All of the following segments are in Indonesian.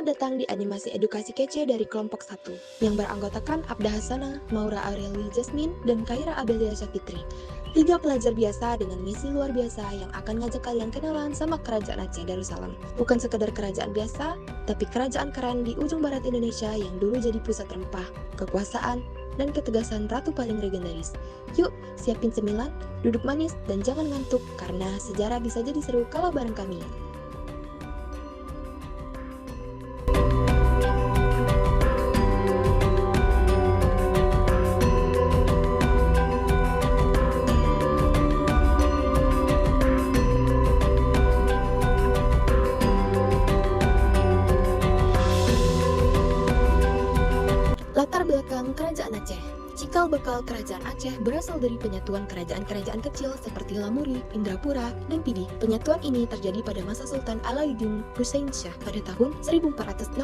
Selamat datang di animasi edukasi kece dari kelompok 1 yang beranggotakan Abda Hasanah, Maura Aureli Jasmine, dan Kaira Abelia Syafitri. 3 pelajar biasa dengan misi luar biasa yang akan ngajak kalian kenalan sama Kerajaan Aceh Darussalam. Bukan sekedar kerajaan biasa, tapi kerajaan keren di ujung barat Indonesia yang dulu jadi pusat rempah, kekuasaan, dan ketegasan ratu paling legendaris. Yuk, siapin cemilan, duduk manis, dan jangan ngantuk karena sejarah bisa jadi seru kalau bareng kami. Latar belakang Kerajaan Aceh. Cikal bakal Kerajaan Aceh berasal dari penyatuan kerajaan-kerajaan kecil seperti Lamuri, Indrapura, dan Pidi. Penyatuan ini terjadi pada masa Sultan Alauddin Hussein Shah pada tahun 1465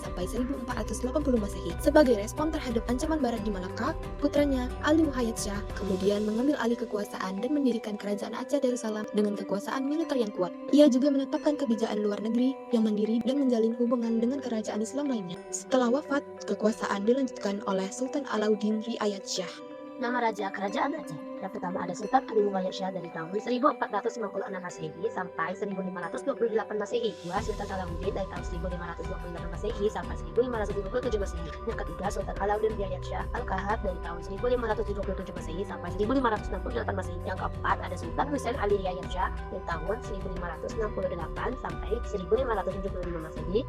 sampai 1480 Masehi. Sebagai respon terhadap ancaman barat di Malaka, putranya Ali Muhayyad Shah kemudian mengambil alih kekuasaan dan mendirikan Kerajaan Aceh Darussalam dengan kekuasaan militer yang kuat. Ia juga menetapkan kebijakan luar negeri yang mandiri dan menjalin hubungan dengan kerajaan Islam lainnya. Setelah wafat, kekuasaan dilanjutkan oleh Sultan Alauddin Riayat Shah. Nama Raja Kerajaan Aceh. Yang pertama ada Sultan Ali Muhayyad Shah dari tahun 1456 Masehi sampai 1528 Masehi. Dua, Sultan Salahuddin dari tahun 1528 Masehi sampai 1557 Masehi. Yang ketiga, Sultan Alauddin Riayat Shah Al-Kahar dari tahun 1577 Masehi sampai 1568 Masehi. Yang keempat ada Sultan Hussein Ali Riayat Shah dari tahun 1568 sampai 1575 Masehi.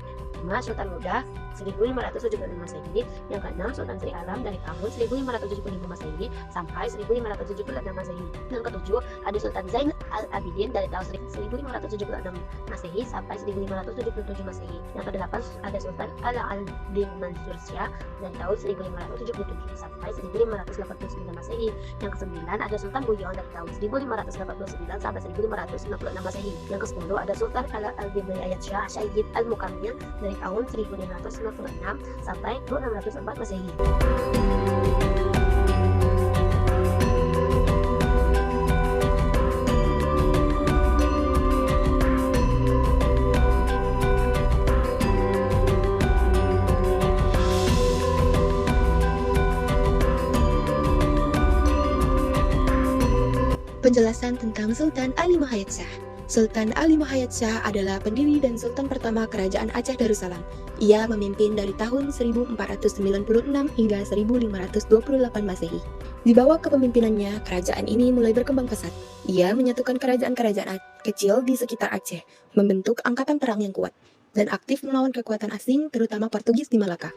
5, Sultan Muda 1575 Masehi. Yang keenam, Sultan Sri Alam dari tahun 1575 Masehi sampai 1576 Masehi. Yang ketujuh, ada Sultan Zain Al-Abidin dari tahun 1576 Masehi sampai 1577 Masehi. Yang kedelapan, ada Sultan Ala-al-Din Mansur Shah dari tahun 1577 sampai 1589 Masehi. Yang kesembilan, ada Sultan Buyon dari tahun 1589 sampai 1566 Masehi. Yang kesepuluh, ada Sultan Ala-al-Din Riayat Shah Syahid Al-Mukamil dari tahun 1596 sampai 1604 Masehi. Penjelasan tentang Sultan Ali Muhayyad Shah. Sultan Ali Muhayyad Shah adalah pendiri dan sultan pertama Kerajaan Aceh Darussalam. Ia memimpin dari tahun 1496 hingga 1528 Masehi. Di bawah kepemimpinannya, kerajaan ini mulai berkembang pesat. Ia menyatukan kerajaan-kerajaan kecil di sekitar Aceh, membentuk angkatan perang yang kuat, dan aktif melawan kekuatan asing, terutama Portugis di Malaka.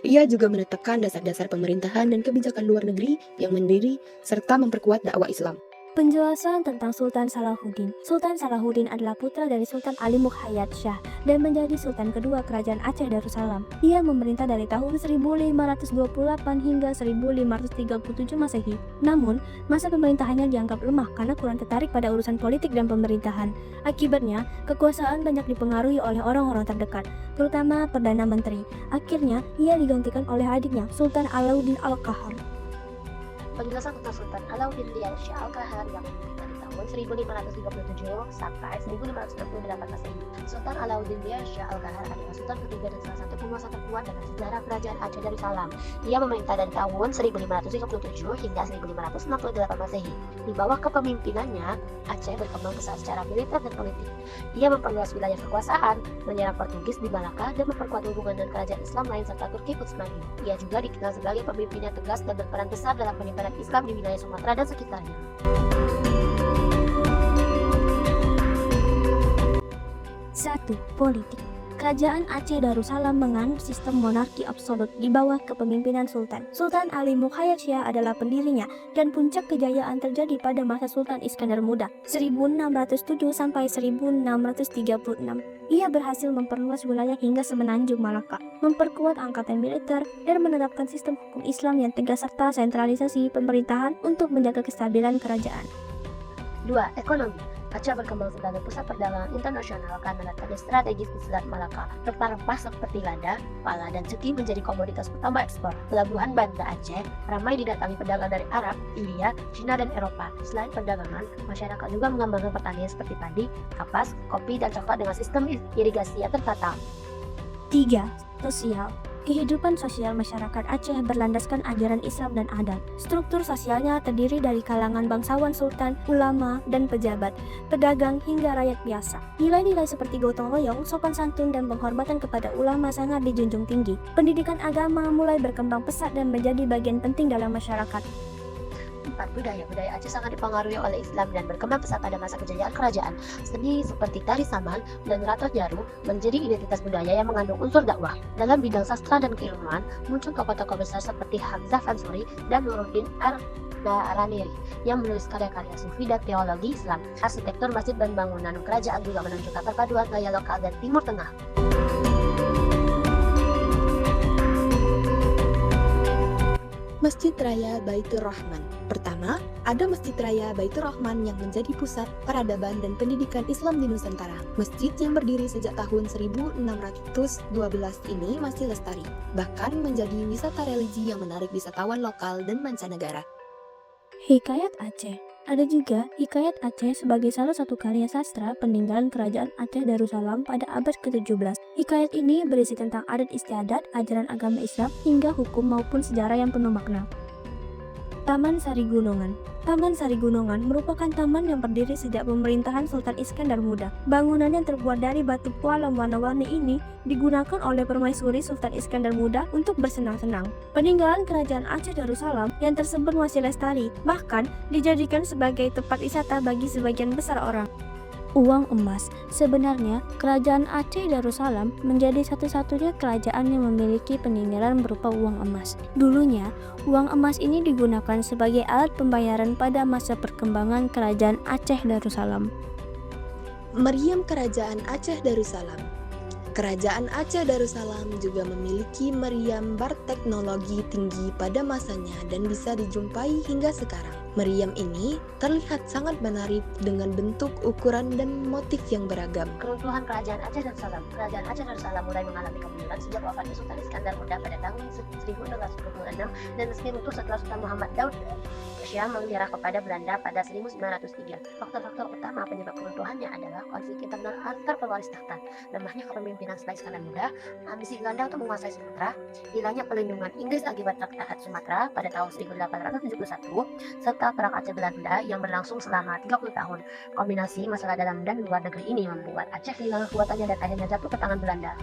Ia juga menetapkan dasar-dasar pemerintahan dan kebijakan luar negeri yang mandiri, serta memperkuat dakwah Islam. Penjelasan tentang Sultan Salahuddin. Sultan Salahuddin adalah putra dari Sultan Ali Muhayyad Shah dan menjadi sultan kedua Kerajaan Aceh Darussalam. Ia memerintah dari tahun 1528 hingga 1537 Masehi. Namun, masa pemerintahannya dianggap lemah karena kurang tertarik pada urusan politik dan pemerintahan. Akibatnya, kekuasaan banyak dipengaruhi oleh orang-orang terdekat, terutama Perdana Menteri. Akhirnya, ia digantikan oleh adiknya, Sultan Alauddin Al-Kahar. Penjelasan tentang Sultan Alauddin Riayat Shah Al-Kahar yang memimpin dari tahun 1537 sampai 1568 Masehi. Sultan Alauddin Riayat Shah Al-Kahar adalah sultan ketiga dan salah satu penguasa terkuat dalam sejarah Kerajaan Aceh Darussalam. Ia memerintah dari tahun 1537 hingga 1568 Masehi. Di bawah kepemimpinannya, Aceh berkembang pesat secara militer dan politik. Ia memperluas wilayah kekuasaan, menyerang Portugis di Malaka, dan memperkuat hubungan dengan kerajaan Islam lain serta Turki Utsmani. Ia juga dikenal sebagai pemimpin yang tegas dan berperan besar dalam penyebaran Islam di wilayah Sumatera dan sekitarnya. Satu, politik. Kerajaan Aceh Darussalam menganut sistem monarki absolut di bawah kepemimpinan Sultan. Sultan Ali Muhayyad Shah adalah pendirinya dan puncak kejayaan terjadi pada masa Sultan Iskandar Muda 1607 sampai 1636. Ia berhasil memperluas wilayah hingga semenanjung Malaka, memperkuat angkatan militer, dan menerapkan sistem hukum Islam yang tegas serta sentralisasi pemerintahan untuk menjaga kestabilan kerajaan. 2. Ekonomi. Aceh berkembang sebagai pusat perdagangan internasional karena letaknya strategis di Selat Malaka. Rempah-rempah seperti lada, pala, dan ceki menjadi komoditas utama ekspor. Pelabuhan Banda Aceh ramai didatangi pedagang dari Arab, India, Cina, dan Eropa. Selain perdagangan, masyarakat juga mengembangkan pertanian seperti padi, kapas, kopi, dan coklat dengan sistem irigasi yang tertata. 3. Sosial. Kehidupan sosial masyarakat Aceh berlandaskan ajaran Islam dan adat. Struktur sosialnya terdiri dari kalangan bangsawan sultan, ulama, dan pejabat, pedagang hingga rakyat biasa. Nilai-nilai seperti gotong royong, sopan santun, dan penghormatan kepada ulama sangat dijunjung tinggi. Pendidikan agama mulai berkembang pesat dan menjadi bagian penting dalam masyarakat. 4. Budaya Aceh sangat dipengaruhi oleh Islam dan berkembang pesat pada masa kejayaan kerajaan. Seni seperti tari saman dan ratot jaru menjadi identitas budaya yang mengandung unsur dakwah. Dalam bidang sastra dan keilmuan, muncul tokoh-tokoh besar seperti Hamzah Ansuri dan Nuruddin Ar-Naraniri yang menulis karya-karya sufi dan teologi Islam. Arsitektur masjid dan bangunan kerajaan juga menunjukkan perpaduan gaya lokal dan Timur Tengah. Masjid Raya Baitur Rahman. Pertama, ada Masjid Raya Baitur Rahman yang menjadi pusat peradaban dan pendidikan Islam di Nusantara. Masjid yang berdiri sejak tahun 1612 ini masih lestari, bahkan menjadi wisata religi yang menarik wisatawan lokal dan mancanegara. Hikayat Aceh. Ada juga Hikayat Aceh sebagai salah satu karya sastra peninggalan Kerajaan Aceh Darussalam pada abad ke-17. Hikayat ini berisi tentang adat istiadat, ajaran agama Islam, hingga hukum maupun sejarah yang penuh makna. Taman Sari Gunungan. Taman Sari Gunungan merupakan taman yang berdiri sejak pemerintahan Sultan Iskandar Muda. Bangunan yang terbuat dari batu pualam warna-warni ini digunakan oleh permaisuri Sultan Iskandar Muda untuk bersenang-senang. Peninggalan Kerajaan Aceh Darussalam yang tersebut masih lestari, bahkan dijadikan sebagai tempat wisata bagi sebagian besar orang. Uang emas. Sebenarnya, Kerajaan Aceh Darussalam menjadi satu-satunya kerajaan yang memiliki peninggalan berupa uang emas. Dulunya, uang emas ini digunakan sebagai alat pembayaran pada masa perkembangan Kerajaan Aceh Darussalam. Meriam Kerajaan Aceh Darussalam. Kerajaan Aceh Darussalam juga memiliki meriam berteknologi tinggi pada masanya dan bisa dijumpai hingga sekarang. Meriam ini terlihat sangat menarik dengan bentuk, ukuran, dan motif yang beragam. Keruntuhan Kerajaan Aceh Darussalam. Kerajaan Aceh Darussalam mulai mengalami kemunduran sejak wafatnya Sultan Iskandar Muda pada tahun 1626 dan resmi runtuh setelah Sultan Muhammad Daud Syah menyerah kepada Belanda pada 1903. Faktor-faktor utama penyebab keruntuhannya adalah konflik internal antar pewaris takhta, lemahnya kepemimpinan Sultan Iskandar Muda, ambisi Belanda untuk menguasai Sumatera, hilangnya perlindungan Inggris akibat Traktat Sumatera pada tahun 1871, serta Perang Aceh Belanda yang berlangsung selama 30 tahun. Kombinasi masalah dalam dan luar negeri ini membuat Aceh hilang kekuatannya dan akhirnya jatuh ke tangan Belanda.